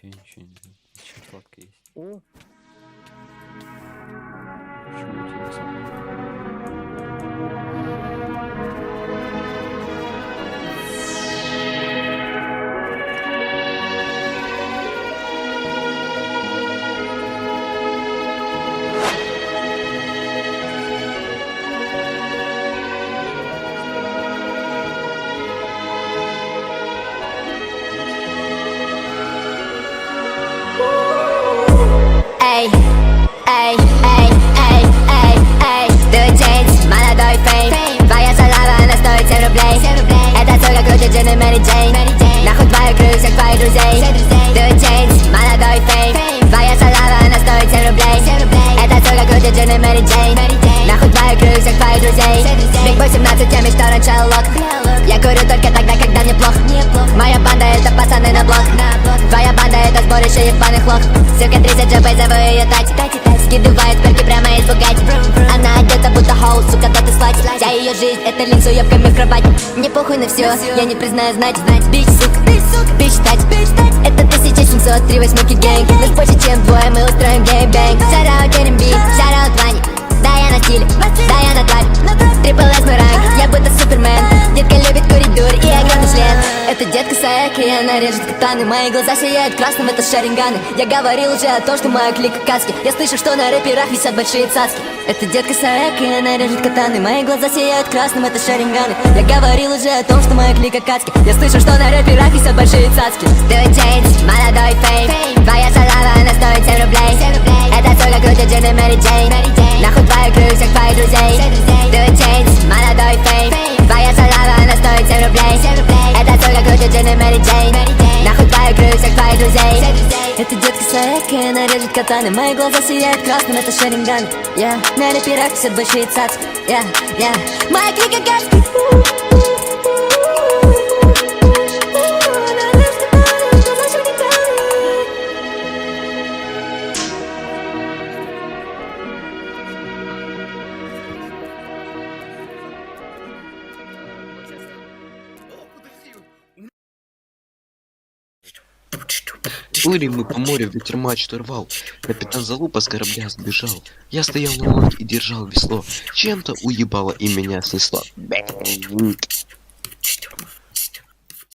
Я ничего не знаю. Еще фотка есть. О, Почему у тебя не собрано? Эй, эй, эй, эй, эй, эй, ты Джейнс, молодой фейм. Твоя салава, она стоит 7 рублей. Это сука крутит джин и Мэри Джейн. Нахуй твою крылью всех твоих друзей. Ты Джейнс, молодой фейм. Твоя салава, она стоит 7 рублей. Это сука крутит джин и Мэри Джейн. Нахуй твою крылью всех твоих друзей. Биг Бой 17, я мечтал раньше лок. Я курю только тогда, когда мне плохо. Моя банда это пацаны на блок. Твоя банда это сборище ебаных лох. Сука 30 ЖП, зову ее Тати. Скидывает перки прямо из Бугатти. Она одета будто хоу, сука, да ты слать. Вся ее жизнь это линз с уебками в кровать. Мне похуй на все, я не признаю знать. Бич, сука, бич тать. Это 1703 восьмерки гэнг. Нас больше чем двое, мы устроим геймбэнг. Шараут РМБ, шараут Ваня. Да я на стиле, да я на тварь. Трипл С мой ранг, я будто супермен. Детка любит курить дурь и огромный член. Это детка Саэки, и она режет катаны. Мои глаза сияют красным, это шаринганы. Я говорил уже о том, что моя клика каски. Я слышу, что на рэперах висят большие цаски. Это детка Саэки, и она режет катаны. Мои глаза сияют красным, это шаринганы. Я говорил уже о том, что моя клика каски. Я слышу, что на рэперах висят большие цаски. Ты Джейнс, молодой фейм. Твоя салава, она стоит 7 рублей. Это сука крутит джин и Мэри Джейн. Нахуй твою крылью всех твоих друзей. Ты Джейнс, молодой фейм. Твоя салава, она стоит 7 рублей. Это сука крутит джин и Мэри Джейн. Нахуй твою крылью всех твоих друзей. Это детка Саэки, она режет катаны. Мои глаза сияют красным, это шаринган. На рэперах висят большие цацки. Моя клика каски. Плыли мы по морю, ветер мачту рвал. Капитан Залупа с корабля сбежал. Я стоял на лодке и держал весло. Чем-то уебало и меня снесло.